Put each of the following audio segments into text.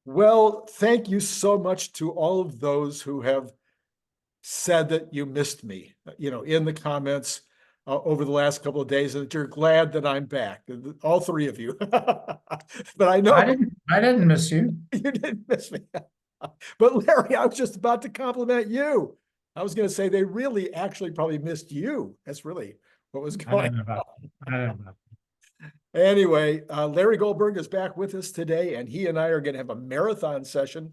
Well, thank you so much to all of those who have said that you missed me, in the comments over the last couple of days, and that you're glad that I'm back. All three of you. But I know I didn't miss you. you didn't miss me. But Larry, I was just about to compliment you. I was going to say they really actually probably missed you. That's really what was I don't going know about I don't know. Anyway, Larry Goldberg is back with us today, and he and I are going to have a marathon session.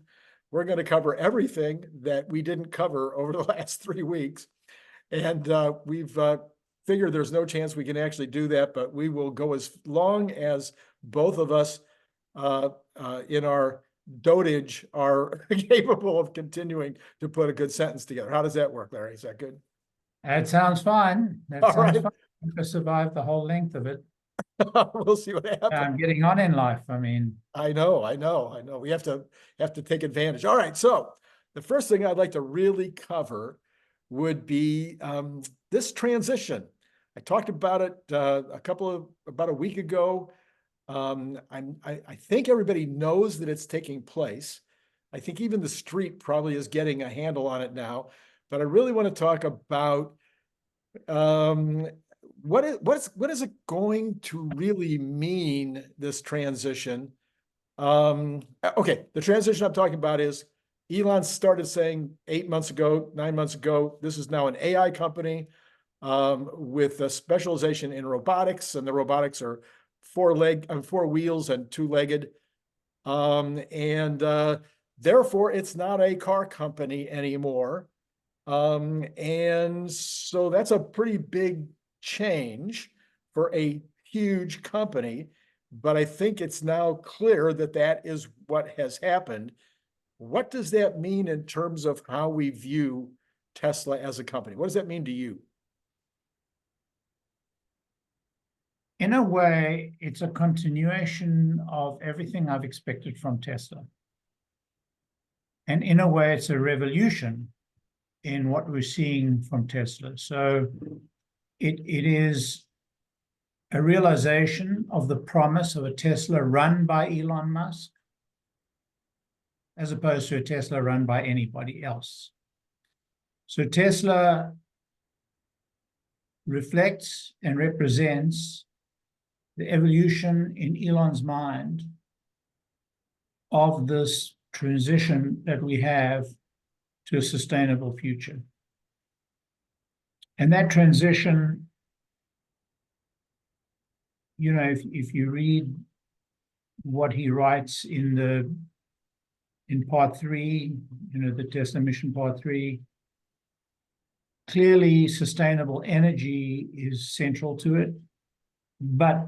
We're going to cover everything that we didn't cover over the last 3 weeks. And we've figured there's no chance we can actually do that, but we will go as long as both of us in our dotage are capable of continuing to put a good sentence together. How does that work, Larry? Is that good? That sounds fine. That All sounds right. fine. I survived the whole length of it. We'll see what happens. I'm getting on in life. I mean, I know. We have to take advantage. All right. So the first thing I'd like to really cover would be this transition. I talked about it about a week ago. I think everybody knows that it's taking place. I think even the street probably is getting a handle on it now. But I really want to talk about what is it going to really mean, this transition? Okay, the transition I'm talking about is Elon started saying 8 months ago, 9 months ago, this is now an AI company with a specialization in robotics, and the robotics are four wheels and two-legged. And therefore, it's not a car company anymore. And so that's a pretty big change for a huge company. But I think it's now clear that that is what has happened. What does that mean in terms of how we view Tesla as a company? What does that mean to you? in a way, it's a continuation of everything I've expected from Tesla. And in a way, it's a revolution in what we're seeing from Tesla. So it is a realization of the promise of a Tesla run by Elon Musk, as opposed to a Tesla run by anybody else. So Tesla reflects and represents the evolution in Elon's mind of this transition that we have to a sustainable future. And that transition, if you read what he writes in part 3, the Tesla mission part 3, clearly sustainable energy is central to it. But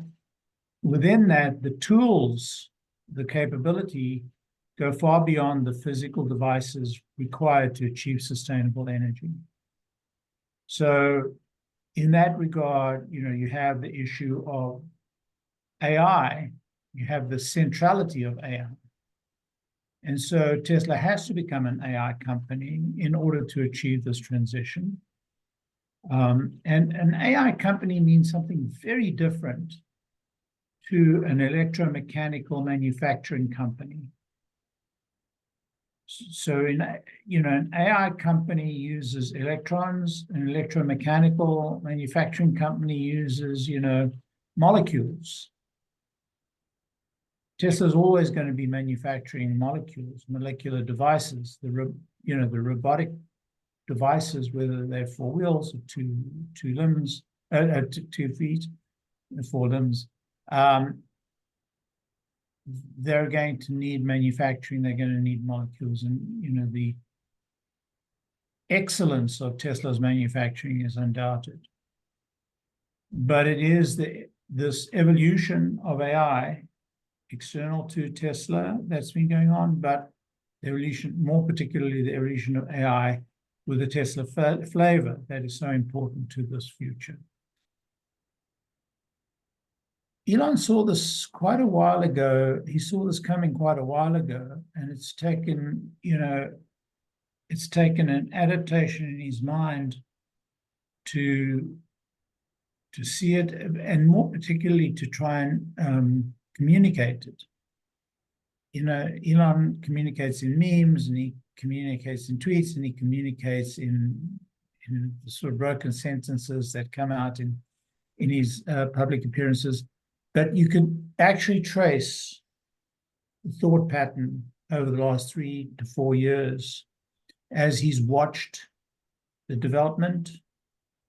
within that, the tools, the capability, go far beyond the physical devices required to achieve sustainable energy. So in that regard, you have the issue of AI, you have the centrality of AI. And so Tesla has to become an AI company in order to achieve this transition. And an AI company means something very different to an electromechanical manufacturing company. So an AI company uses electrons, an electromechanical manufacturing company uses, molecules. Tesla's always going to be manufacturing molecules, molecular devices, the robotic devices, whether they're 4 wheels or two limbs, 2 feet, 4 limbs. They're going to need manufacturing, they're going to need molecules. And, the excellence of Tesla's manufacturing is undoubted. But it is this evolution of AI external to Tesla that's been going on, but the evolution, more particularly the evolution of AI with the Tesla flavor, that is so important to this future. Elon saw this quite a while ago. He saw this coming quite a while ago, and it's taken an adaptation in his mind to see it, and more particularly to try and communicate it. Elon communicates in memes, and he communicates in tweets, and he communicates in sort of broken sentences that come out in his public appearances. But you can actually trace the thought pattern over the last 3 to 4 years as he's watched the development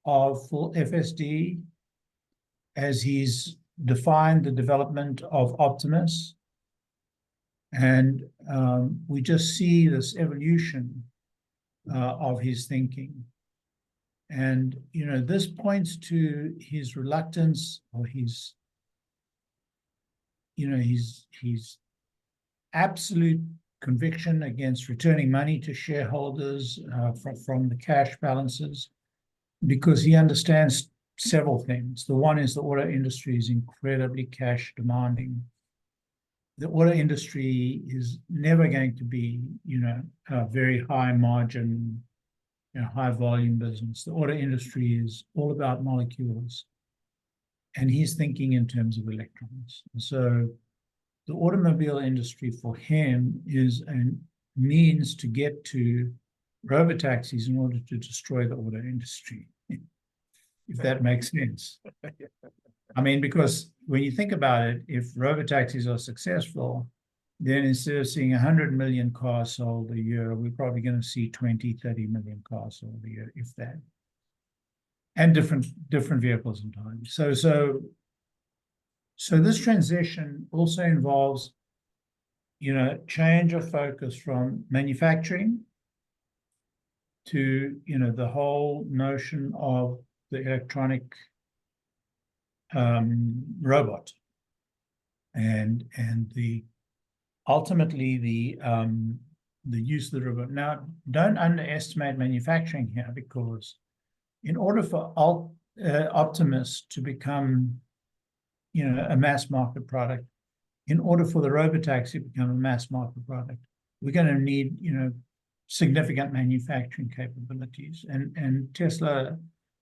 of full FSD, as he's defined the development of Optimus. And we just see this evolution of his thinking. And, this points to his reluctance, or his absolute conviction against returning money to shareholders from the cash balances, because he understands several things. The one is the auto industry is incredibly cash demanding. The auto industry is never going to be, a very high margin, high volume business. The auto industry is all about molecules, and he's thinking in terms of electrons. So the automobile industry for him is a means to get to robotaxis in order to destroy the auto industry, if that makes sense. I mean, because when you think about it, if robotaxis are successful, then instead of seeing 100 million cars sold a year, we're probably going to see 20, 30 million cars sold a year, if that. And different vehicles and times. So this transition also involves, change of focus from manufacturing to, the whole notion of the electronic robot, and ultimately the use of the robot. Now, don't underestimate manufacturing here, because in order for Optimus to become, a mass market product, in order for the Robotaxi to become a mass market product, we're going to need, significant manufacturing capabilities, and Tesla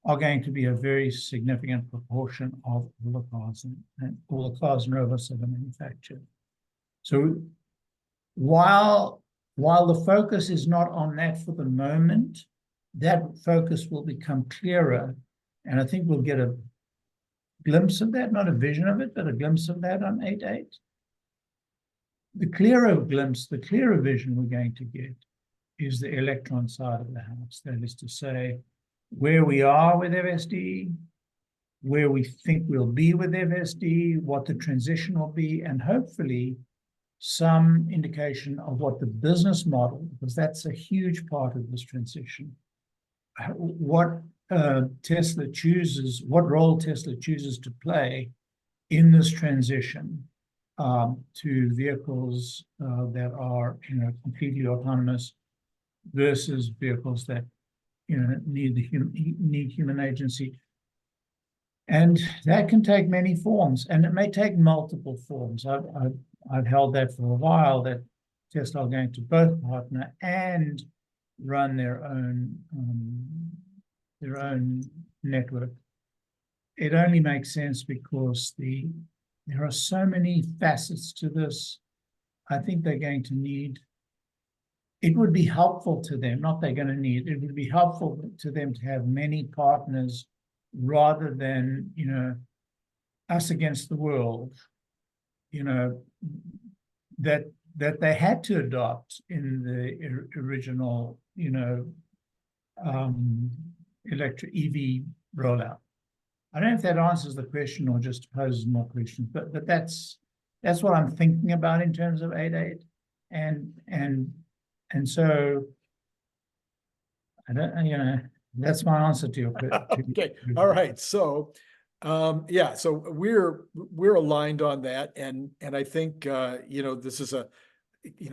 are going to be a very significant proportion of all the cars and all the cars and robots that are manufactured. So while the focus is not on that for the moment, that focus will become clearer, and I think we'll get a glimpse of that, not a vision of it, but a glimpse of that on 8.8. The clearer vision we're going to get is the electron side of the house. That is to say, where we are with FSD, where we think we'll be with FSD, what the transition will be, and hopefully some indication of what the business model, because that's a huge part of this transition, what Tesla chooses, what role Tesla chooses to play in this transition to vehicles that are, completely autonomous versus vehicles that, need human agency. And that can take many forms, and it may take multiple forms. I've held that for a while, that Tesla are going to both partner and run their own network. It only makes sense because there are so many facets to this. I think they're going to need. It would be helpful to them, not they're going to need. It would be helpful to them to have many partners rather than, us against the world, that they had to adopt in the original, electric EV rollout. I don't know if that answers the question or just poses more questions, but that's what I'm thinking about in terms of 8.8, and so I don't, that's my answer to your question. Okay, all right. So, yeah, so we're aligned on that, and I think this is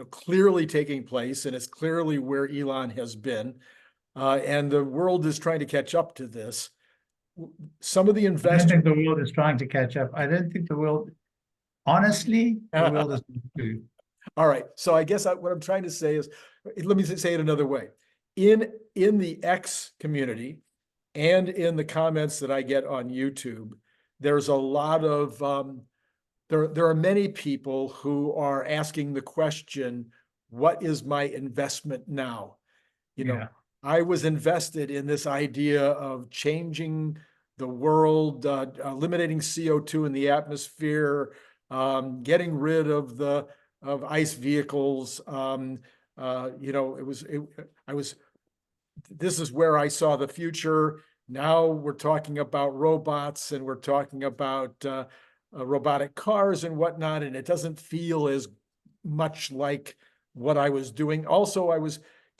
clearly taking place, and it's clearly where Elon has been, and the world is trying to catch up to this. Some of the investors. I don't think the world is trying to catch up. I don't think the world, honestly, the world is too. All right. So I guess what I'm trying to say is, let me say it another way. In the X community and in the comments that I get on YouTube, there's a lot of there are many people who are asking the question, what is my investment now? You know, Yeah. I was invested in this idea of changing the world, eliminating CO2 in the atmosphere, getting rid of ICE vehicles. You know, this is where I saw the future. Now we're talking about robots and we're talking about robotic cars and whatnot, and it doesn't feel as much like what I was doing. Also, I was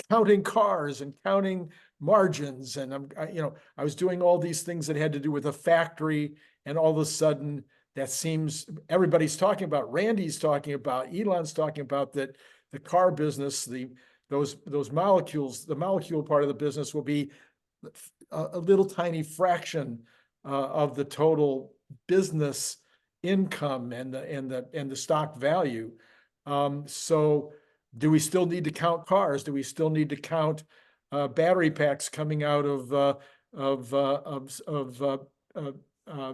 counting cars and counting margins, and I was doing all these things that had to do with a factory, and all of a sudden that seems everybody's talking about, Randy's talking about, Elon's talking about that the car business, those molecules, the molecule part of the business will be a little tiny fraction of the total business income and the stock value. So do we still need to count cars? Do we still need to count battery packs coming out of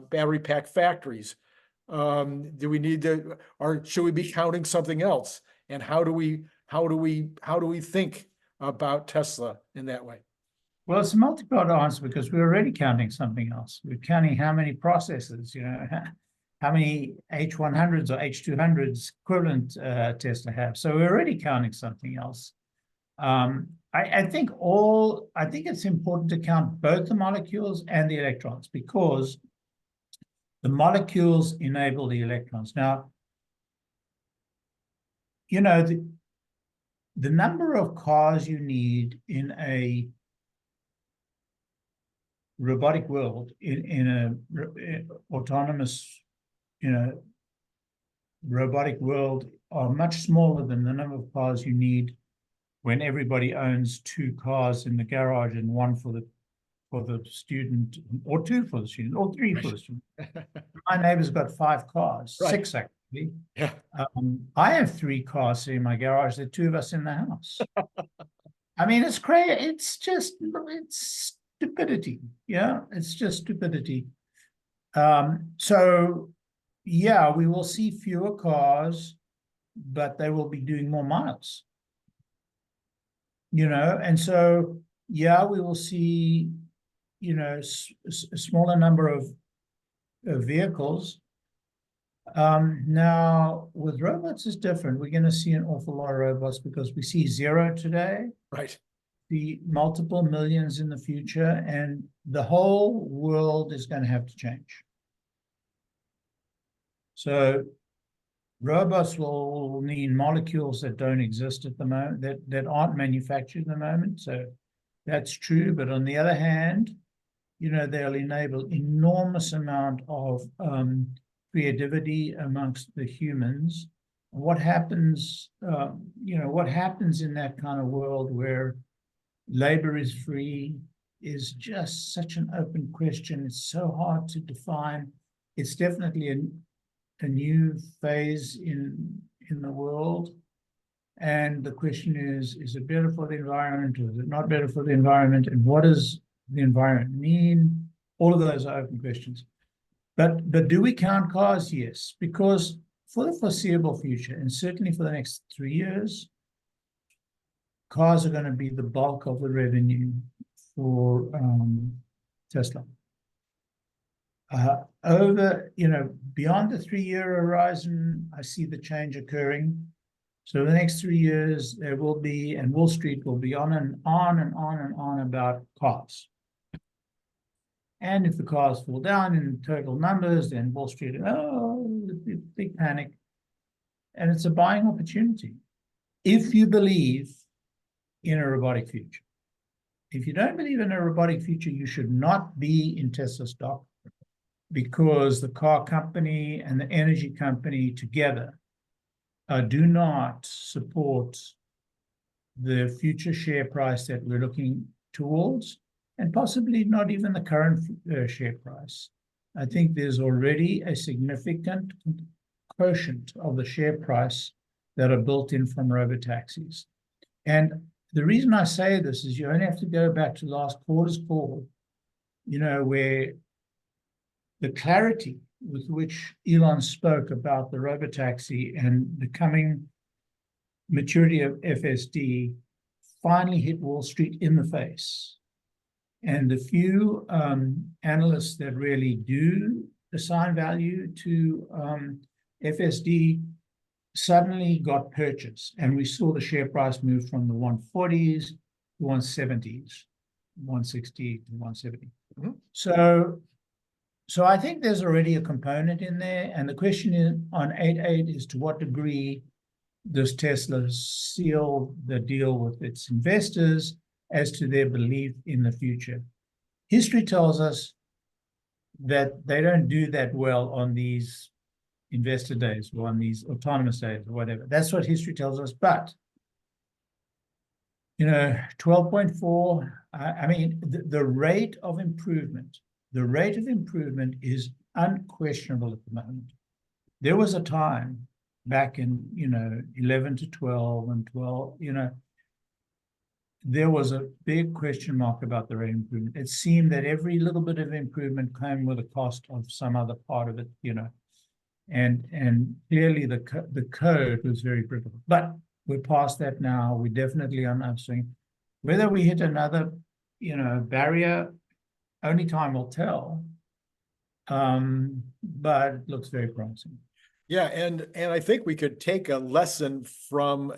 battery pack factories? Do we need to, or should we be counting something else? And how do we think about Tesla in that way? Well, it's a multi-part answer because we're already counting something else. We're counting how many processors, how many H100s or H200s equivalent Tesla have. So we're already counting something else. I think it's important to count both the molecules and the electrons, because the molecules enable the electrons. Now, the number of cars you need in a robotic world, in a autonomous, robotic world, are much smaller than the number of cars you need when everybody owns 2 cars in the garage and 1 for the student, or 2 for the student, or 3 for the student. My neighbor's got 5 cars, right. 6 actually. Yeah. I have 3 cars sitting in my garage. There are 2 of us in the house. I mean, it's crazy. It's stupidity. Yeah, it's just stupidity. So yeah, we will see fewer cars, but they will be doing more miles. And so yeah, we will see, a smaller number of vehicles. Now with robots is different. We're going to see an awful lot of robots because we see 0 today. Right. The multiple millions in the future, and the whole world is going to have to change. So robots will need molecules that don't exist at the moment, that aren't manufactured at the moment. So that's true. But on the other hand, they'll enable enormous amount of creativity amongst the humans. What happens, what happens in that kind of world where labor is free is just such an open question. It's so hard to define. It's definitely a new phase in the world. And the question is it better for the environment, or is it not better for the environment? And what does the environment mean? All of those are open questions. But do we count cars? Yes, because for the foreseeable future, and certainly for the next 3 years, cars are going to be the bulk of the revenue for Tesla. Beyond the 3-year horizon, I see the change occurring. So the next 3 years, there will be, and Wall Street will be on and on and on and on about cars. And if the cars fall down in total numbers, then Wall Street, big panic. And it's a buying opportunity. If you believe in a robotic future. If you don't believe in a robotic future, you should not be in Tesla stock, because the car company and the energy company together do not support the future share price that we're looking towards, and possibly not even the current share price. I think there's already a significant quotient of the share price that are built in from robotaxis. And the reason I say this is you only have to go back to last quarter's call, where the clarity with which Elon spoke about the Robotaxi and the coming maturity of FSD finally hit Wall Street in the face. And the few analysts that really do assign value to FSD suddenly got purchased. And we saw the share price move from the 140s to 170s, 160 to 170. Mm-hmm. So I think there's already a component in there. And the question is on 8.8 is to what degree does Tesla seal the deal with its investors as to their belief in the future? History tells us that they don't do that well on these investor days or on these autonomous days or whatever. That's what history tells us. But, 12.4, I mean, the rate of improvement is unquestionable at the moment. There was a time back in, 11 to 12 and 12, there was a big question mark about the rate of improvement. It seemed that every little bit of improvement came with a cost of some other part of it, and clearly the code was very brittle. But we're past that now. We're definitely on upswing. Whether we hit another, barrier, only time will tell. But it looks very promising. Yeah, and I think we could take a lesson from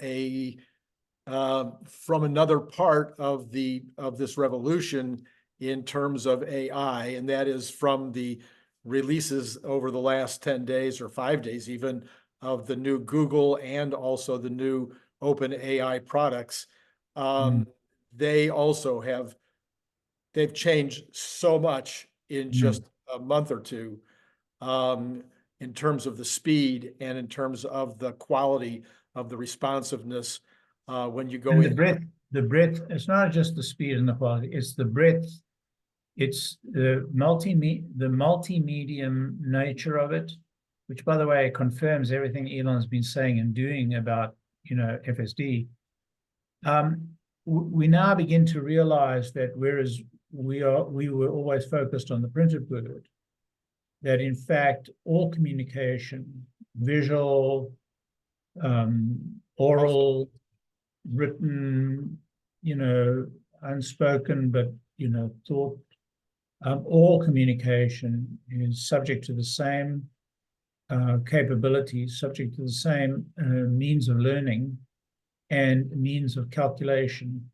another part of this revolution in terms of AI, and that is from the releases over the last 10 days or 5 days even of the new Google and also the new OpenAI products. They also they've changed so much in just a month or two, in terms of the speed and in terms of the quality of the responsiveness. When you go and in the breadth, it's not just the speed and the quality, it's the breadth, it's the multi-medium nature of it, which, by the way, confirms everything Elon's been saying and doing about, FSD. We now begin to realize that whereas we were always focused on the printed word, that in fact all communication, visual, oral, written, unspoken, but thought, all communication is subject to the same capabilities, subject to the same means of learning and means of calculation.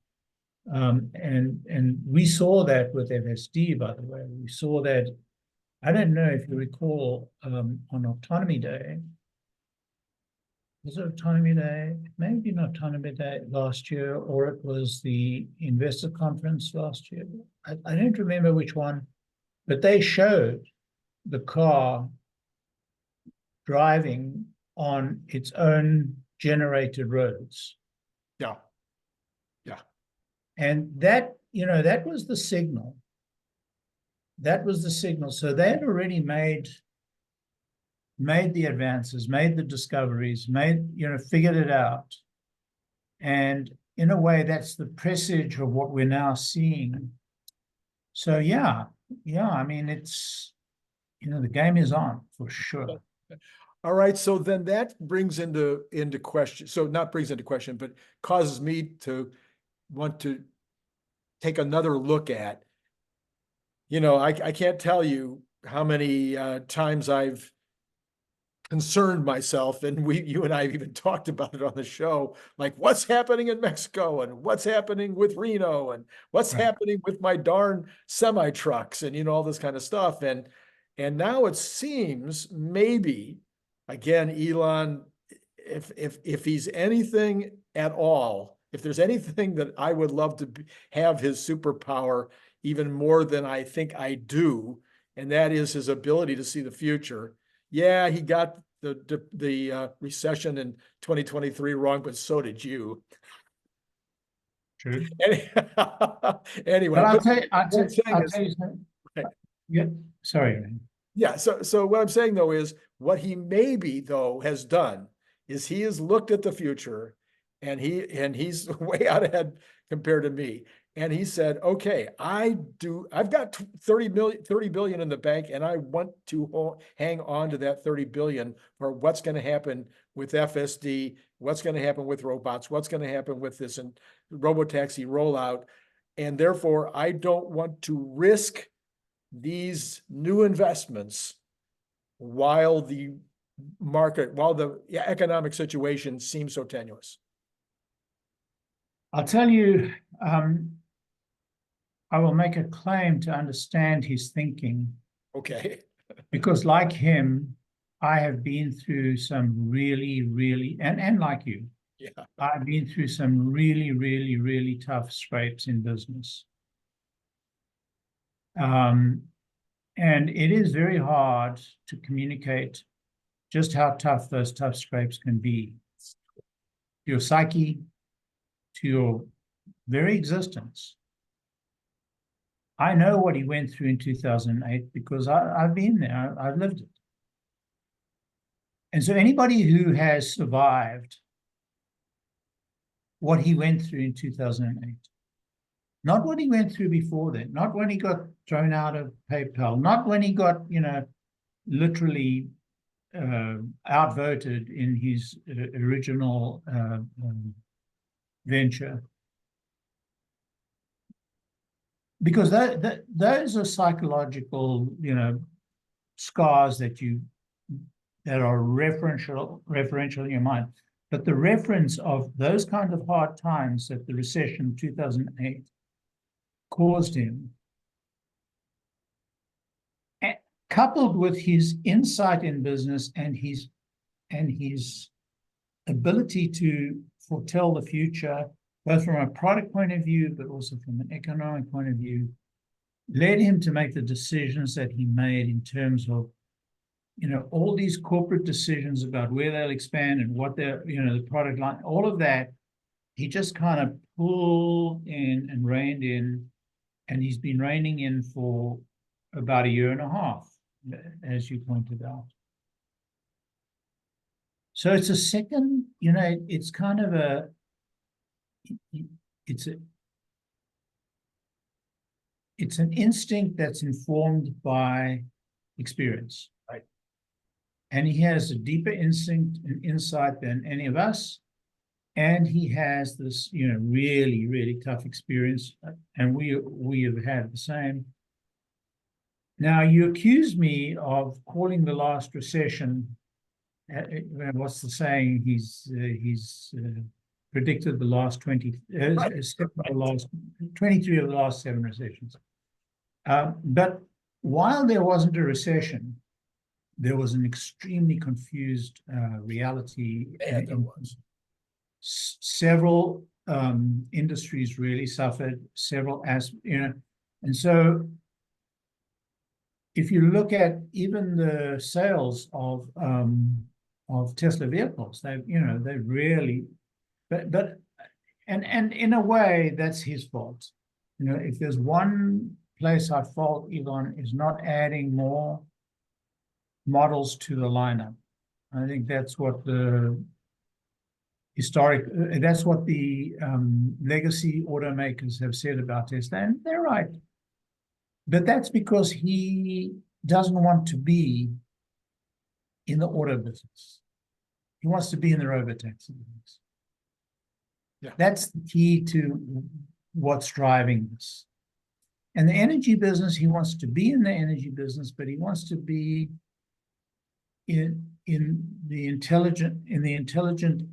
And we saw that with FSD, by the way. We saw that, I don't know if you recall, on Autonomy Day. Was it Autonomy Day? Maybe not Autonomy Day last year, or it was the investor conference last year. I don't remember which one, but they showed the car driving on its own generated roads. Yeah. Yeah. And that, that was the signal. That was the signal. So they had already made the advances, made the discoveries, figured it out. And in a way, that's the presage of what we're now seeing. So yeah, I mean, it's, the game is on for sure. All right, so then that brings into question, so not brings into question, but causes me to want to take another look at, I can't tell you how many times I've concerned myself, and you and I have even talked about it on the show, like what's happening in Mexico and what's happening with Reno and what's happening with my darn semi trucks and all this kind of stuff. And now it seems maybe, again, Elon, if he's anything at all, if there's anything that I would love to have his superpower even more than I think I do, and that is his ability to see the future. Yeah, he got the recession in 2023 wrong, but so did you. True. Anyway, but I'll tell you something. Okay. Yeah, sorry. Yeah, so what I'm saying though is what he maybe though has done is he has looked at the future, and he's way out ahead compared to me, And he said, okay, I've got 30 billion in the bank, and I want to hang on to that 30 billion for what's going to happen with FSD, what's going to happen with robots, what's going to happen with this and Robotaxi rollout. And therefore, I don't want to risk these new investments while the economic situation seems so tenuous. I'll tell you, I will make a claim to understand his thinking. Okay. Because like him, I have been through some really, and like you, yeah, I've been through some really tough scrapes in business. And it is very hard to communicate just how tough those tough scrapes can be. To your psyche, to your very existence. I know what he went through in 2008 because I've been there, I've lived it. And so anybody who has survived what he went through in 2008, not what he went through before then, not when he got thrown out of PayPal, not when he got, literally outvoted in his original venture. Because those are psychological, scars that are referential in your mind. But the reference of those kind of hard times that the recession of 2008 caused him, coupled with his insight in business and his ability to foretell the future, both from a product point of view, but also from an economic point of view, led him to make the decisions that he made in terms of, all these corporate decisions about where they'll expand and what their, the product line, all of that, he just kind of pulled in and reined in, and he's been reining in for about a year and a half, as you pointed out. So it's a second, it's kind of it's an instinct that's informed by experience. Right. And he has a deeper instinct and insight than any of us. And he has this, really tough experience. And we have had the same. Now, you accuse me of calling the last recession, what's the saying? He's predicted the last 23 of the last 7 recessions. But while there wasn't a recession, there was an extremely confused reality. Yeah, there was. Several industries really suffered, and so if you look at even the sales of Tesla vehicles, they really, but in a way that's his fault. If there's one place I fault Elon is not adding more models to the lineup. I think that's what the legacy automakers have said about Tesla, and they're right. But that's because he doesn't want to be in the auto business. He wants to be in the robotaxi business. Yeah. That's the key to what's driving this. And the energy business, he wants to be in the energy business, but he wants to be in the intelligent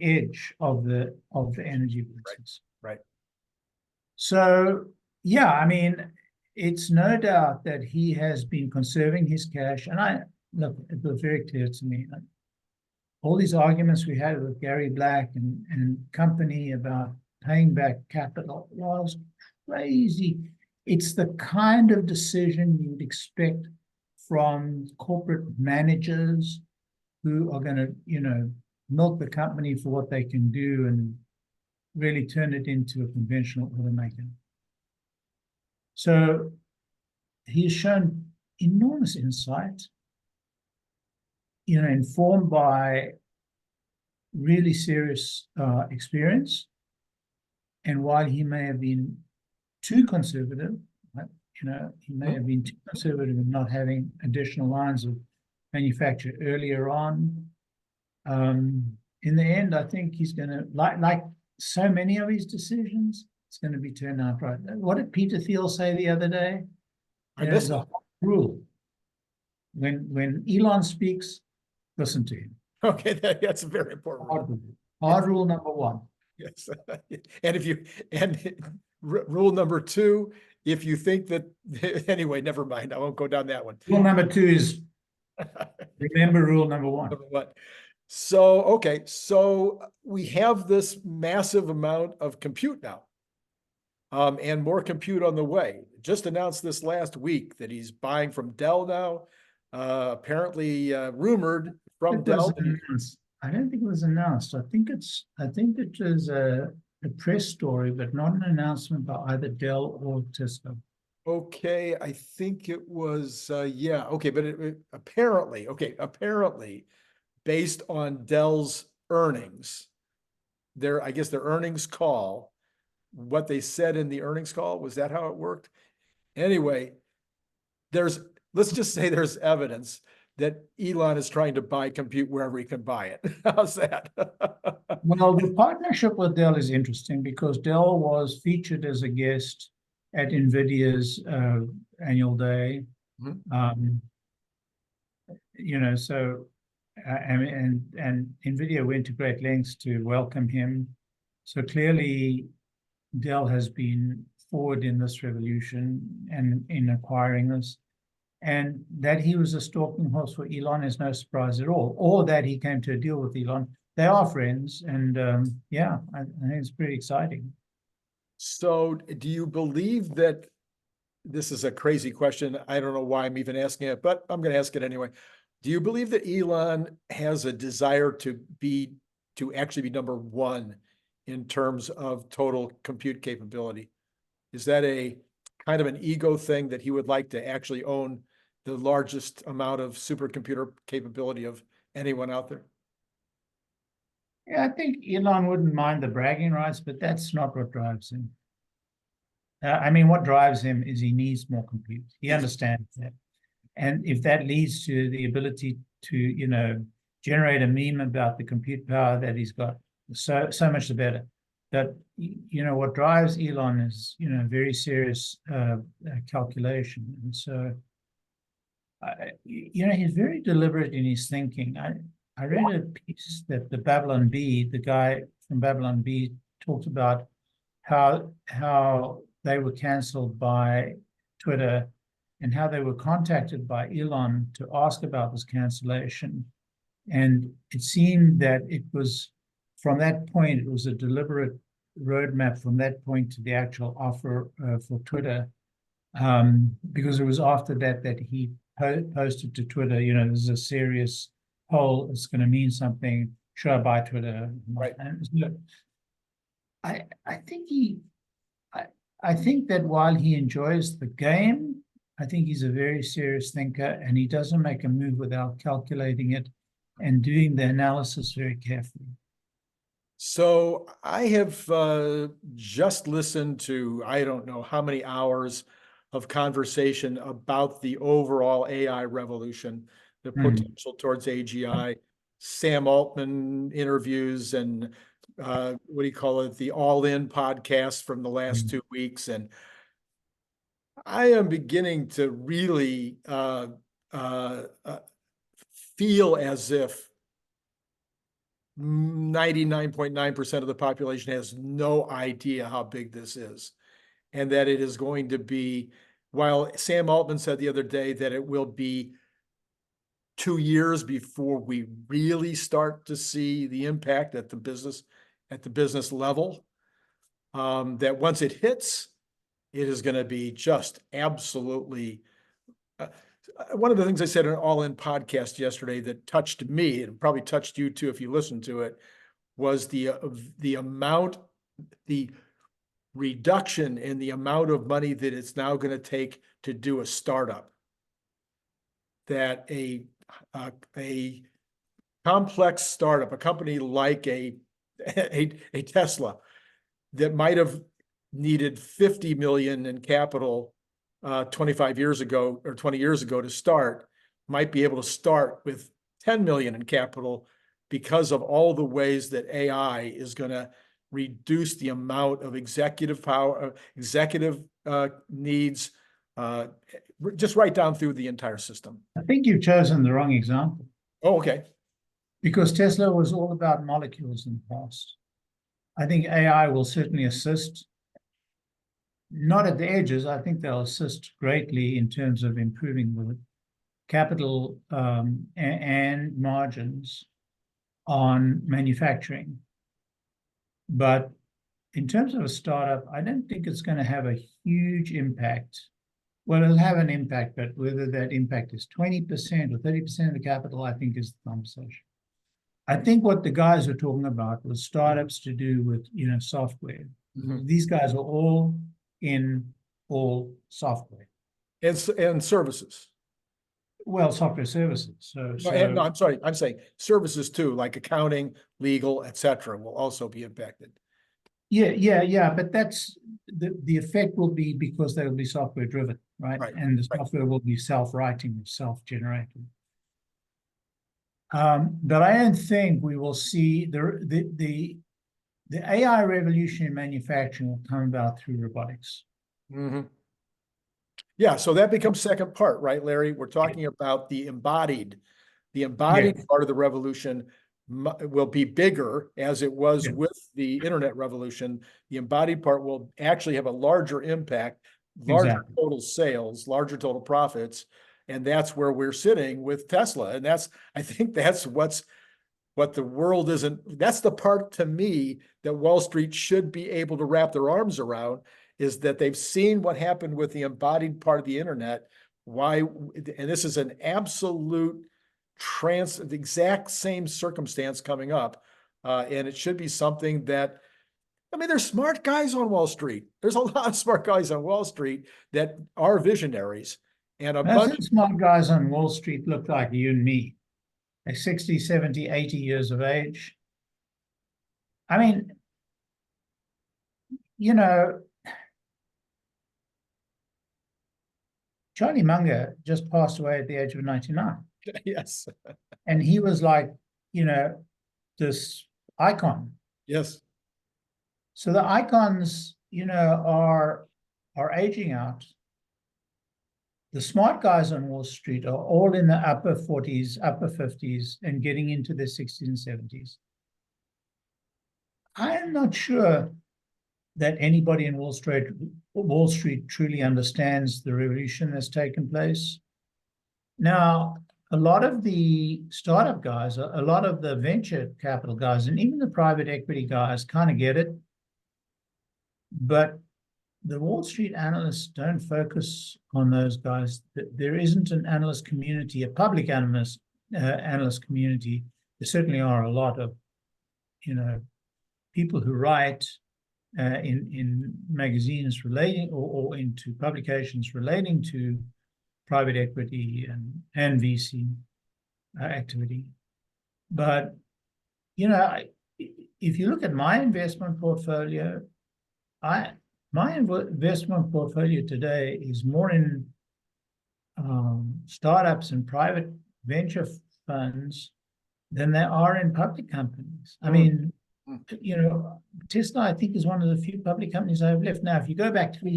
edge of the energy business. Right. So yeah, it's no doubt that he has been conserving his cash. And it was very clear to me. All these arguments we had with Gary Black and company about paying back capital was crazy. It's the kind of decision you'd expect from corporate managers who are going to, milk the company for what they can do and really turn it into a conventional automaker. So he's shown enormous insight, informed by really serious experience. And while he may have been too conservative. Right? You know, he may have been too conservative in not having additional lines of manufacture earlier on. In the end, I think he's going to, like so many of his decisions, it's going to be turned out right. What did Peter Thiel say the other day? There's a rule. When Elon speaks, listen to him. Okay, that's a very important rule. Hard rule number one. Yes. Rule number two, if you think that, anyway, never mind. I won't go down that one. Rule number two is remember rule number one. So, okay, so we have this massive amount of compute now. And more compute on the way. Just announced this last week that he's buying from Dell now. Apparently rumored from Dell. I don't think it was announced. I think it was a press story, but not an announcement by either Dell or Tesla. Okay, I think it was, yeah, okay, but apparently, based on Dell's earnings, I guess their earnings call, what they said in the earnings call, was that how it worked? Anyway, let's just say there's evidence that Elon is trying to buy compute wherever he can buy it. How's that? Well, the partnership with Dell is interesting because Dell was featured as a guest at NVIDIA's annual day. Mm-hmm. You know, so and NVIDIA went to great lengths to welcome him. So clearly, Dell has been forward in this revolution and in acquiring this. And that he was a stalking horse for Elon is no surprise at all, or that he came to a deal with Elon. They are friends, and yeah, I think it's pretty exciting. So do you believe that, this is a crazy question, I don't know why I'm even asking it, but I'm going to ask it anyway. Do you believe that Elon has a desire to actually be number one in terms of total compute capability? Is that a kind of an ego thing that he would like to actually own the largest amount of supercomputer capability of anyone out there? Yeah, I think Elon wouldn't mind the bragging rights, but that's not what drives him. I mean, what drives him is he needs more compute. He understands that. And if that leads to the ability to, you know, generate a meme about the compute power that he's got, so much the better. But, you know, what drives Elon is, you know, very serious calculation. And so, you know, he's very deliberate in his thinking. I read a piece that the guy from Babylon Bee talked about how they were canceled by Twitter and how they were contacted by Elon to ask about this cancellation. And it seemed that it was, from that point, it was a deliberate roadmap from that point to the actual offer for Twitter. Because it was after that he posted to Twitter, you know, there's a serious poll, it's going to mean something, should I buy Twitter? Right. And so I think that while he enjoys the game, I think he's a very serious thinker, and he doesn't make a move without calculating it and doing the analysis very carefully. So I have just listened to, I don't know how many hours of conversation about the overall AI revolution, the potential towards AGI, Sam Altman interviews, and what do you call it, the All In podcast from the last 2 weeks. And I am beginning to really feel as if 99.9% of the population has no idea how big this is, and that it is going to be, while Sam Altman said the other day that it will be 2 years before we really start to see the impact at the business level, that once it hits, it is going to be just absolutely one of the things I said in an All In podcast yesterday that touched me, and probably touched you too if you listened to it, was the reduction in the amount of money that it's now going to take to do a startup. That a complex startup, a company like a Tesla, that might have needed 50 million in capital 25 years ago or 20 years ago to start, might be able to start with 10 million in capital because of all the ways that AI is going to reduce the amount of executive power, executive needs, just right down through the entire system. I think you've chosen the wrong example. Oh, okay. Because Tesla was all about molecules in the past. I think AI will certainly assist, not at the edges. I think they'll assist greatly in terms of improving the capital and margins on manufacturing. But in terms of a startup, I don't think it's going to have a huge impact. Well, it'll have an impact, but whether that impact is 20% or 30% of the capital, I think is the conversation. I think what the guys were talking about was startups to do with, software. Mm-hmm. These guys are all in all software. And services. Well, software services. No, I'm sorry. I'm saying services too, like accounting, legal, etc., will also be impacted. Yeah. But that's the effect will be because they will be software driven, right? And the software will be self-writing, self-generated. But I don't think we will see the AI revolution in manufacturing will come about through robotics. Mm-hmm. Yeah, so that becomes second part, right, Larry? We're talking about the embodied. The embodied part of the revolution will be bigger as it was with the internet revolution. The embodied part will actually have a larger impact, larger total sales, larger total profits. And that's where we're sitting with Tesla. And I think that's what the world isn't. That's the part to me that Wall Street should be able to wrap their arms around, is that they've seen what happened with the embodied part of the internet. Why, and this is an absolute the exact same circumstance coming up. And it should be something that, there's smart guys on Wall Street. There's a lot of smart guys on Wall Street that are visionaries. And a bunch of smart guys on Wall Street look like you and me. They're 60, 70, 80 years of age. Charlie Munger just passed away at the age of 99. Yes. And he was like, this icon. Yes. So the icons, are aging out. The smart guys on Wall Street are all in the upper 40s, upper 50s, and getting into their 60s and 70s. I am not sure that anybody in Wall Street truly understands the revolution that's taken place. Now, a lot of the startup guys, a lot of the venture capital guys, and even the private equity guys kind of get it. But the Wall Street analysts don't focus on those guys. There isn't an analyst community, a public analyst community. There certainly are a lot of, people who write in magazines relating or into publications relating to private equity and VC activity. But, if you look at my investment portfolio, my investment portfolio today is more in startups and private venture funds than there are in public companies. Tesla, I think, is one of the few public companies I have left. Now, if you go back 4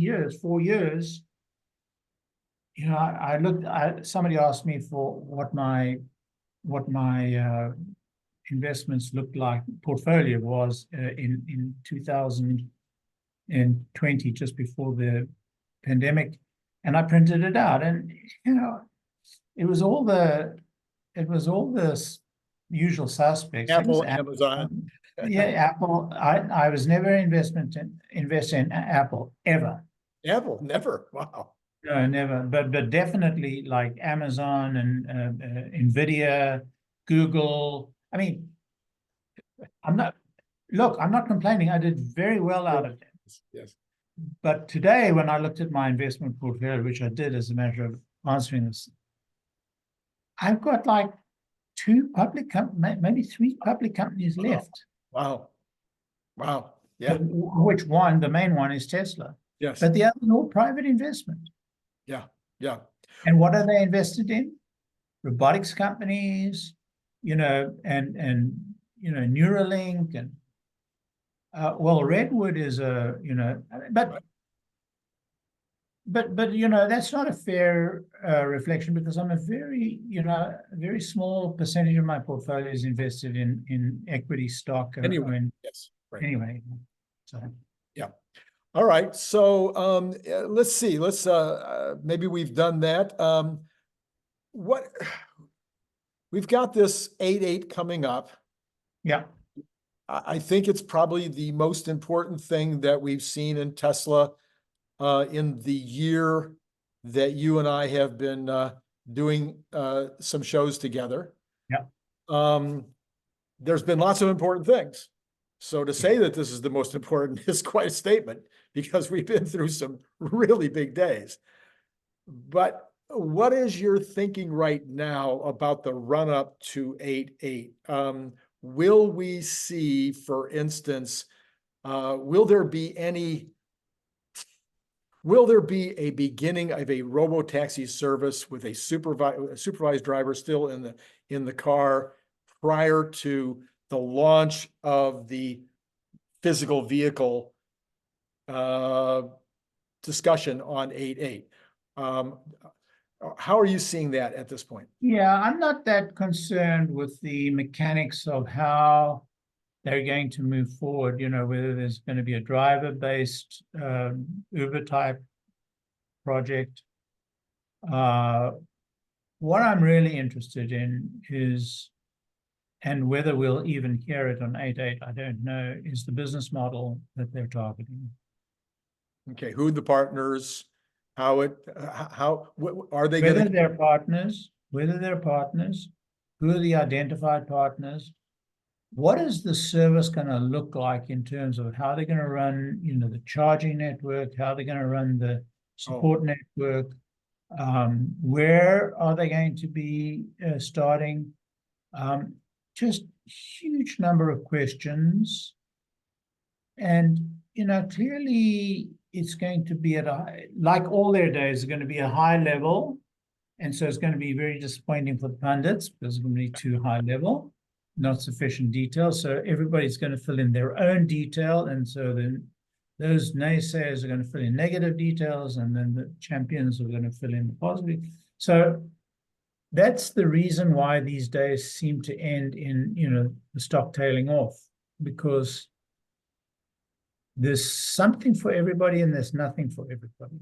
years, somebody asked me for what my investments looked like, portfolio was in 2020, just before the pandemic, and I printed it out, and it was all the usual suspects. Apple, Amazon. Apple. I was never invest in Apple ever. Apple, never. Wow. No, never. But definitely like Amazon and Nvidia, Google. I'm not complaining. I did very well out of it. Yes. But today, when I looked at my investment portfolio, which I did as a matter of answering this, I've got like maybe 3 public companies left. Wow. Yeah. Which one? The main one is Tesla. Yes. But the other all private investment. Yeah. Yeah. And what are they invested in? Robotics companies, and Neuralink and well, Redwood is but that's not a fair reflection, because I'm a very small percentage of my portfolio is invested in equity stock. Anyway, yes, right. Anyway, so yeah. All right. So let's see. Let's maybe we've done that. What we've got this 8-8 coming up. Yeah. I think it's probably the most important thing that we've seen in Tesla in the year that you and I have been doing some shows together. Yeah. There's been lots of important things. So to say that this is the most important is quite a statement, because we've been through some really big days. But what is your thinking right now about the run up to 8-8? Will we see, for instance, will there be a beginning of a robotaxi service with a supervised driver still in the car prior to the launch of the physical vehicle discussion on 8-8? How are you seeing that at this point? Yeah, I'm not that concerned with the mechanics of how they're going to move forward, whether there's going to be a driver-based Uber-type project. What I'm really interested in is, and whether we'll even hear it on 8-8, I don't know, is the business model that they're targeting. Okay, who the partners, how are they Whether going to? they're partners, who are the identified partners, what is the service going to look like in terms of how they're going to run, the charging network, how they're going to run the support network, where are they going to be starting? Just huge number of questions. And, clearly it's going to be like all their days, are going to be a high level. And so it's going to be very disappointing for the pundits, because it's going to be too high level, not sufficient detail. So everybody's going to fill in their own detail. And so then those naysayers are going to fill in negative details, and then the champions are going to fill in the positive. So that's the reason why these days seem to end in, the stock tailing off, because there's something for everybody and there's nothing for everybody.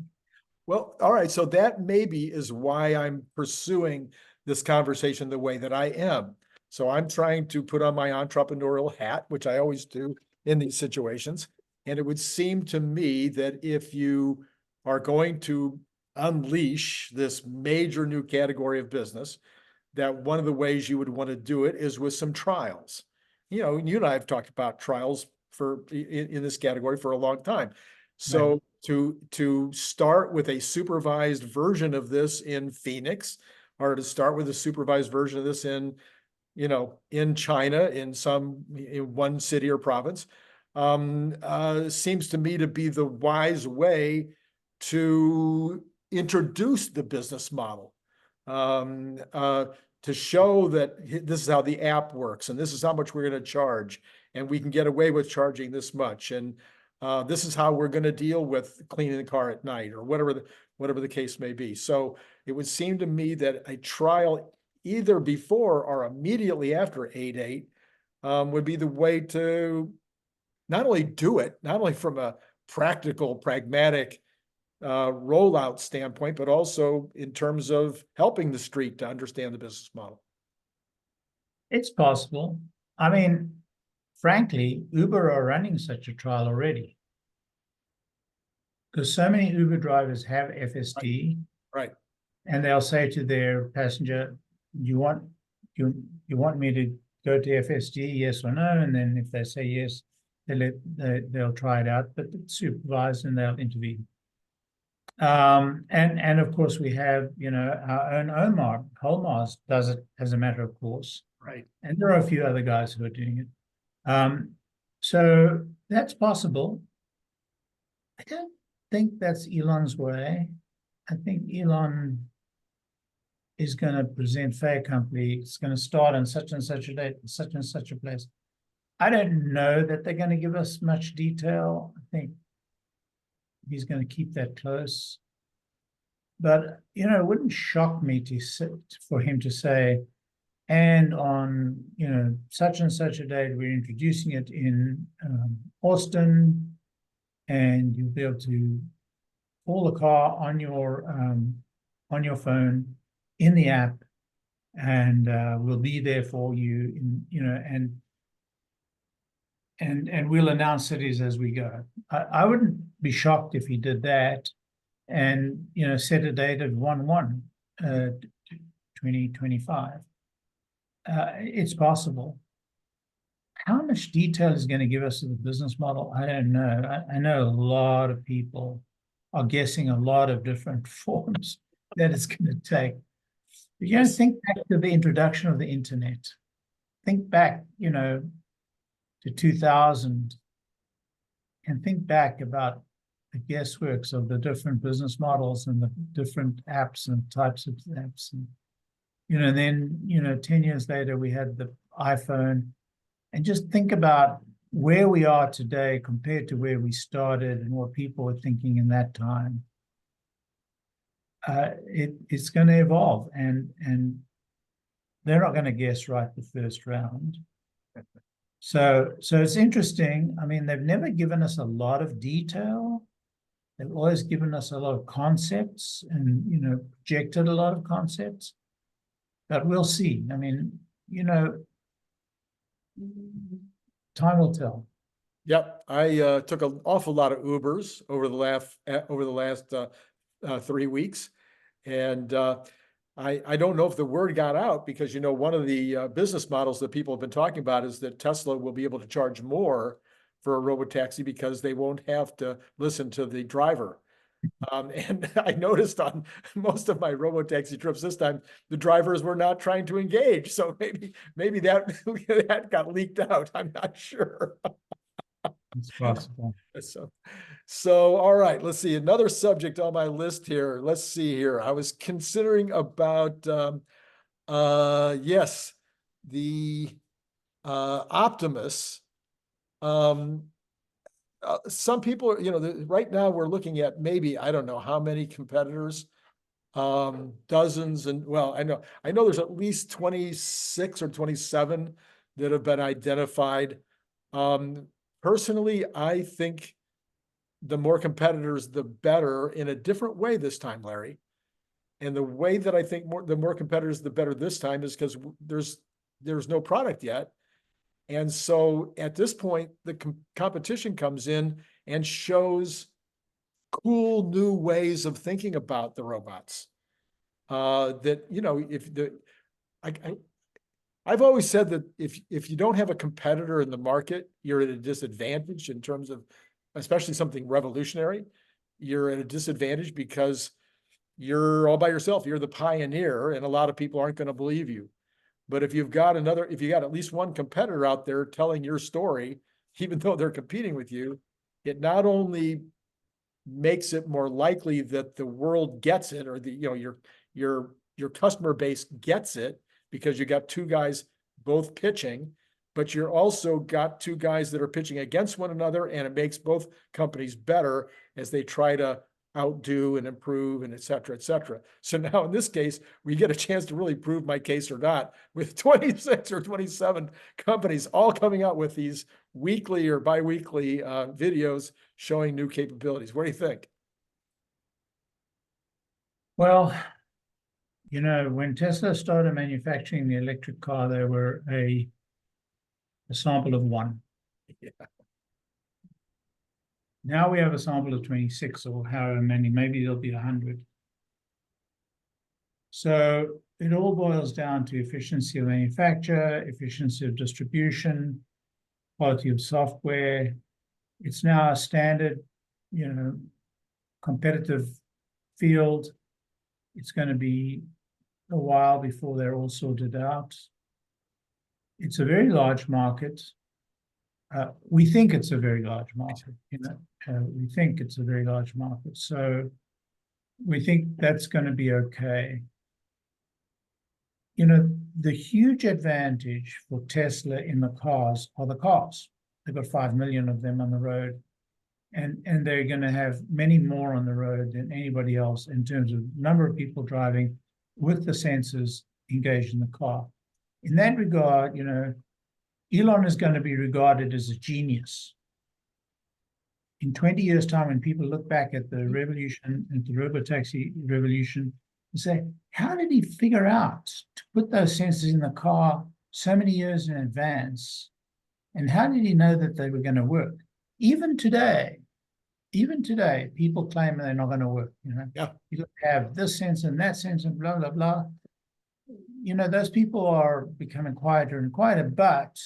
Well, all right. So that maybe is why I'm pursuing this conversation the way that I am. So I'm trying to put on my entrepreneurial hat, which I always do in these situations. And it would seem to me that if you are going to unleash this major new category of business, that one of the ways you would want to do it is with some trials. You and I have talked about trials in this category for a long time. So right. To start with a supervised version of this in Phoenix, or to start with a supervised version of this in China, in one city or province, seems to me to be the wise way to introduce the business model, to show that this is how the app works, and this is how much we're going to charge, and we can get away with charging this much, and this is how we're going to deal with cleaning the car at night, or whatever the case may be. So it would seem to me that a trial either before or immediately after 8-8 would be the way to not only do it, not only from a practical, pragmatic rollout standpoint, but also in terms of helping the street to understand the business model. It's possible. I mean, frankly, Uber are running such a trial already, because so many Uber drivers have FSD, right? And they'll say to their passenger, you want me to go to FSD, yes or no? And then if they say yes, they'll try it out, but it's supervised and they'll intervene. And of course we have, our own Omar Holmars does it as a matter of course. Right. And there are a few other guys who are doing it. So that's possible. I don't think that's Elon's way. I think Elon is going to present fair company. It's going to start on such and such a date, such and such a place. I don't know that they're going to give us much detail. I think he's going to keep that close. But, you know, it wouldn't shock me for him to say, and on, you know, such and such a date, we're introducing it in Austin, and you'll be able to call the car on your phone in the app, and we'll be there for you, you know, and we'll announce cities as we go. I wouldn't be shocked if he did that, and, you know, set a date of 1/1/2025. It's possible. How much detail is going to give us of the business model? I don't know. I know a lot of people are guessing a lot of different forms that it's going to take. But, you know, think back to the introduction of the internet. Think back, you know, to 2000, and think back about the guessworks of the different business models and the different apps and types of apps. And, you know, then, you know, 10 years later, we had the iPhone. And just think about where we are today compared to where we started and what people were thinking in that time. It's going to evolve, and they're not going to guess right the first round. So it's interesting. I mean, they've never given us a lot of detail. They've always given us a lot of concepts and, you know, projected a lot of concepts. But we'll see. I mean, you know, time will tell. Yep, I took an awful lot of Ubers over the last 3 weeks, and I don't know if the word got out, because, you know, one of the business models that people have been talking about is that Tesla will be able to charge more for a Robotaxi because they won't have to listen to the driver. And I noticed on most of my Robotaxi trips this time, the drivers were not trying to engage. So maybe that that got leaked out. I'm not sure. It's possible. So all right, let's see. Another subject on my list here. Let's see here. I was considering about yes, the Optimus. Some people, you know, right now we're looking at maybe, I don't know how many competitors, dozens, and well, I know there's at least 26 or 27 that have been identified. Personally, I think the more competitors, the better, in a different way this time, Larry. And the way that I think the more competitors, the better this time is because there's no product yet. And so at this point, the competition comes in and shows cool new ways of thinking about the robots. That, you know, I've always said that if you don't have a competitor in the market, you're at a disadvantage in terms of, especially something revolutionary. You're at a disadvantage because you're all by yourself. You're the pioneer, and a lot of people aren't going to believe you. But if you got at least one competitor out there telling your story, even though they're competing with you, it not only makes it more likely that the world gets it, or your customer base gets it, because you got two guys both pitching, but you're also got two guys that are pitching against one another, and it makes both companies better as they try to outdo and improve, and et cetera, et cetera. So now in this case, we get a chance to really prove my case or not, with 26 or 27 companies all coming out with these weekly or bi-weekly videos showing new capabilities. What do you think? Well, you know, when Tesla started manufacturing the electric car, they were a sample of one. Yeah. Now we have a sample of 26, or however many, maybe there'll be 100. So it all boils down to efficiency of manufacture, efficiency of distribution, quality of software. It's now a standard, you know, competitive field. It's going to be a while before they're all sorted out. It's a very large market. We think it's a very large market, we think it's a very large market. So we think that's going to be okay. The huge advantage for Tesla in the cars are the cars. They've got 5 million of them on the road, and they're going to have many more on the road than anybody else in terms of number of people driving with the sensors engaged in the car. In that regard, Elon is going to be regarded as a genius. In 20 years' time, when people look back at the revolution, at the Robotaxi revolution, and say, how did he figure out to put those sensors in the car so many years in advance? And how did he know that they were going to work? Even today, people claim they're not going to work. Yeah. You have this sensor and that sensor, blah, blah, blah. Those people are becoming quieter and quieter, but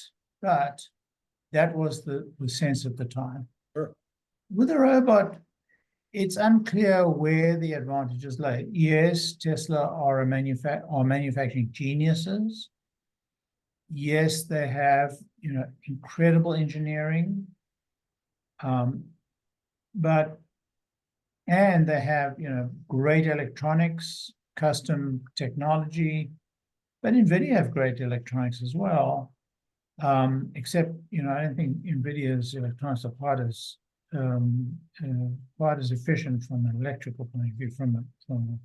that was the sense at the time. Sure. With a robot, it's unclear where the advantages lay. Yes, Tesla are manufacturing geniuses. Yes, they have incredible engineering, and they have great electronics, custom technology, but NVIDIA have great electronics as well. Except I don't think NVIDIA's electronics are quite as efficient from an electrical point of view, from an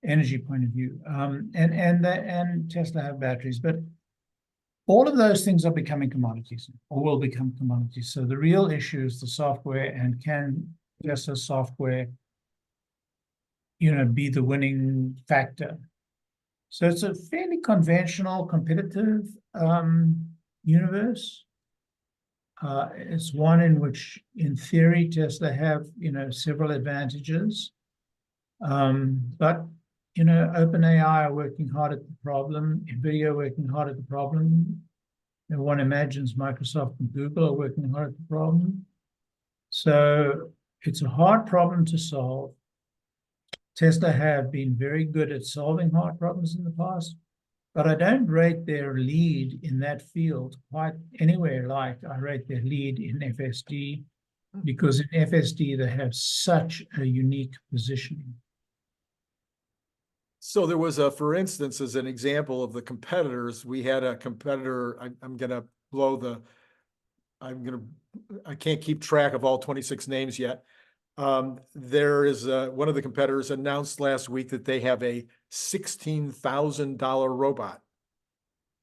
energy point of view. And Tesla have batteries, but all of those things are becoming commodities, or will become commodities. So the real issue is the software, and can Tesla software be the winning factor? So it's a fairly conventional, competitive universe. It's one in which, in theory, Tesla have several advantages. But OpenAI are working hard at the problem. NVIDIA are working hard at the problem. One imagines Microsoft and Google are working hard at the problem. So it's a hard problem to solve. Tesla have been very good at solving hard problems in the past, but I don't rate their lead in that field quite anywhere like I rate their lead in FSD, because in FSD they have such a unique positioning. So there was for instance, as an example of the competitors, we had a competitor. I can't keep track of all 26 names yet. There is one of the competitors announced last week that they have a $16,000 robot.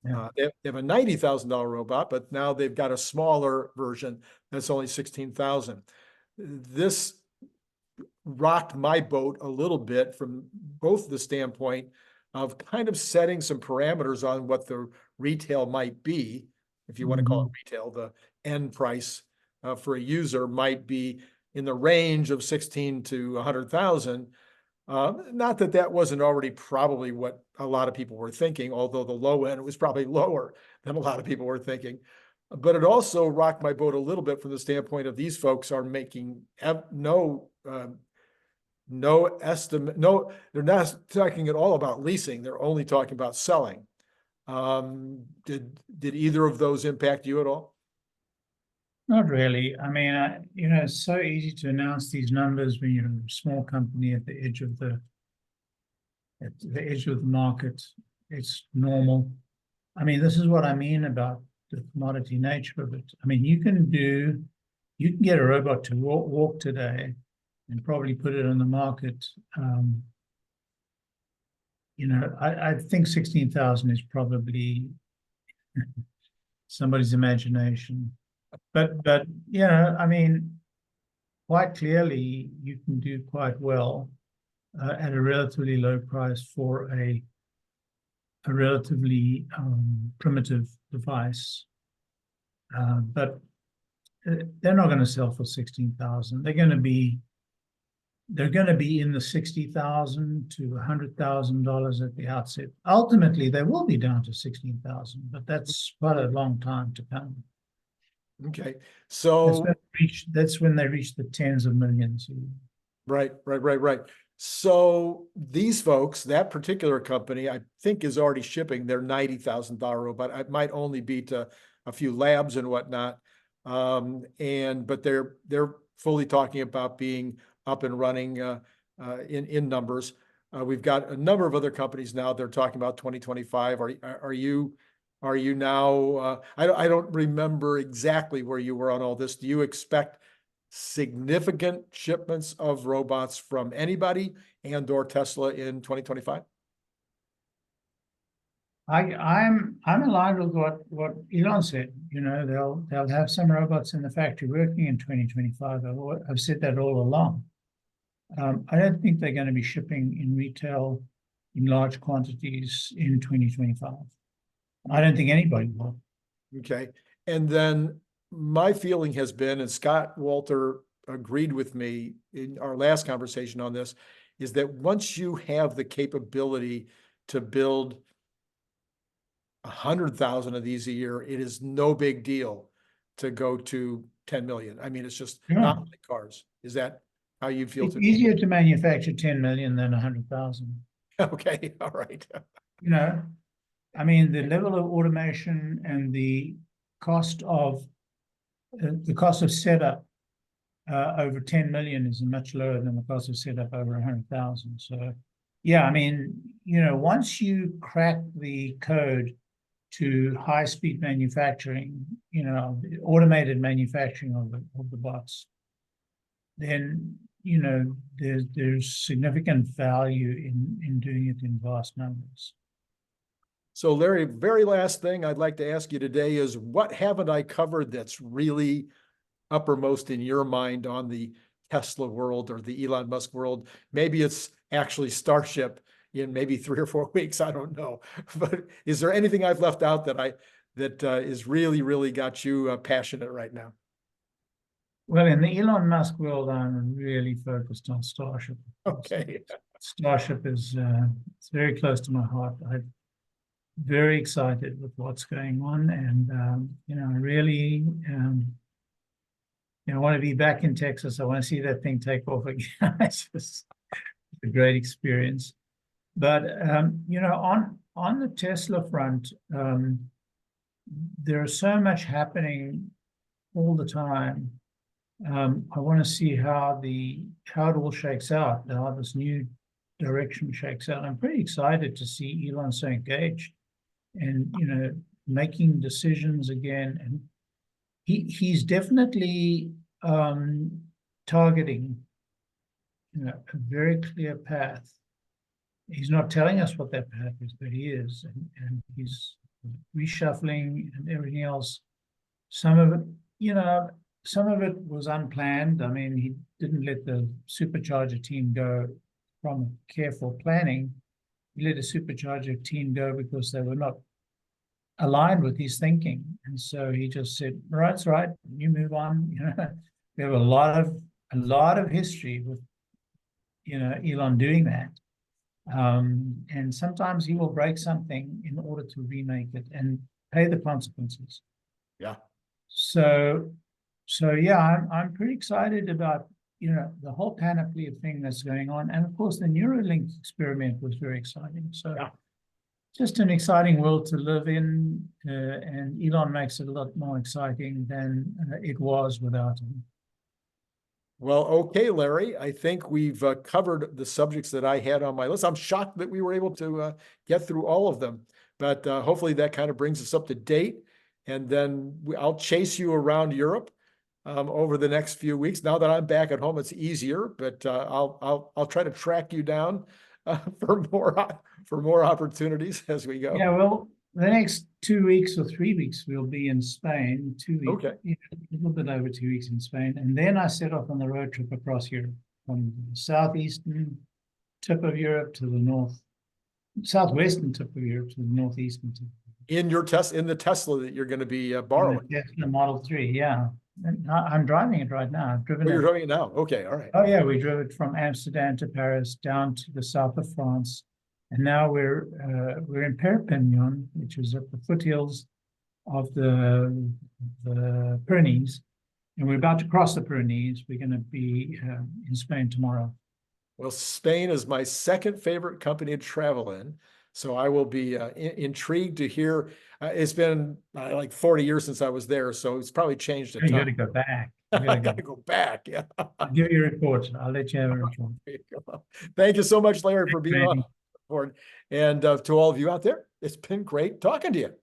Yeah. They have a $90,000 robot, but now they've got a smaller version that's only 16,000. This rocked my boat a little bit from both the standpoint of kind of setting some parameters on what the retail might be, if you want to call it retail. The end price for a user might be in the range of 16 to 100,000. Not that that wasn't already probably what a lot of people were thinking, although the low end was probably lower than a lot of people were thinking. But it also rocked my boat a little bit from the standpoint of these folks are making no estimate. No, they're not talking at all about leasing. They're only talking about selling. Did either of those impact you at all? Not really. I mean, it's so easy to announce these numbers when you're a small company at the edge of the market. It's normal. I mean, this is what I mean about the commodity nature of it. I mean, you can get a robot to walk today and probably put it on the market. I think 16,000 is probably somebody's imagination. But I mean, quite clearly, you can do quite well at a relatively low price for a relatively primitive device. But they're not going to sell for 16,000. They're going to be in the $60,000 to $100,000 at the outset. Ultimately, they will be down to 16,000, but that's quite a long time to come. Okay, so that's when they reach the tens of millions. Right. So these folks, that particular company, I think is already shipping their $90,000 robot. It might only be to a few labs and whatnot. But they're fully talking about being up and running in numbers. We've got a number of other companies now. They're talking about 2025. Are you now? I don't remember exactly where you were on all this. Do you expect significant shipments of robots from anybody and/or Tesla in 2025? I'm aligned with what Elon said. You know, they'll have some robots in the factory working in 2025. I've said that all along. I don't think they're going to be shipping in retail in large quantities in 2025. I don't think anybody will. Okay. And then my feeling has been, and Scott Walter agreed with me in our last conversation on this, is that once you have the capability to build 100,000 of these a year, it is no big deal to go to 10 million. I mean, it's just not like cars. Is that how you feel? It's easier to manufacture 10 million than 100,000. Okay, all right. You know, I mean, the level of automation and the cost of setup over 10 million is much lower than the cost of setup over 100,000. So, yeah, I mean, you know, once you crack the code to high-speed manufacturing, you know, automated manufacturing of the bots, then, you know, there's significant value in doing it in vast numbers. So Larry, very last thing I'd like to ask you today is, what haven't I covered that's really uppermost in your mind on the Tesla world or the Elon Musk world? Maybe it's actually Starship in maybe 3 or 4 weeks. I don't know. But is there anything I've left out that is really got you passionate right now? Well, in the Elon Musk world, I'm really focused on Starship. Okay. Starship is it's very close to my heart. I'm very excited with what's going on, and you know, I really you know, I want to be back in Texas. I want to see that thing take off again. It's just a great experience. But you know, on the Tesla front, there's so much happening all the time. I want to see how it all shakes out, how this new direction shakes out. I'm pretty excited to see Elon so engaged and, you know, making decisions again. And he's definitely targeting, you know, a very clear path. He's not telling us what that path is, but he is, and he's reshuffling and everything else. Some of it, you know, some of it was unplanned. I mean, he didn't let the supercharger team go from careful planning. He let the supercharger team go because they were not aligned with his thinking. And so he just said, right, it's right, you move on. You know, we have a lot of history with, you know, Elon doing that. And sometimes he will break something in order to remake it and pay the consequences. Yeah. So yeah, I'm pretty excited about, you know, the whole panoply of thing that's going on. And of course, the Neuralink experiment was very exciting. So yeah, just an exciting world to live in. And Elon makes it a lot more exciting than it was without him. Well, okay, Larry, I think we've covered the subjects that I had on my list. I'm shocked that we were able to get through all of them, but hopefully that kind of brings us up to date. And then I'll chase you around Europe over the next few weeks. Now that I'm back at home, it's easier, but I'll try to track you down for more opportunities as we go. Yeah, well, the next 2 weeks or 3 weeks, we'll be in Spain. 2 weeks, okay, yeah, a little bit over 2 weeks in Spain, and then I set off on the road trip across Europe, from the southeastern tip of Europe to the southwestern tip of Europe to the northeastern tip. In the Tesla that you're going to be borrowing. Yes, the Model 3, yeah. And I'm driving it right now. I've driven Oh, it. you're driving it now? Okay, all right. Oh yeah, we drove it from Amsterdam to Paris, down to the south of France, and now we're in Perpignan, which is at the foothills of the Pyrenees, and we're about to cross the Pyrenees. We're going to be in Spain tomorrow. Well, Spain is my second favorite company to travel in. So I will be intrigued to hear. It's been like 40 years since I was there, so it's probably changed a You gotta ton. go back. I You gotta gotta go. go back. Yeah. I'll give you a report. I'll let you have a report. Thank you so much, Larry, for being on Randy. board. And to all of you out there, it's been great talking to you.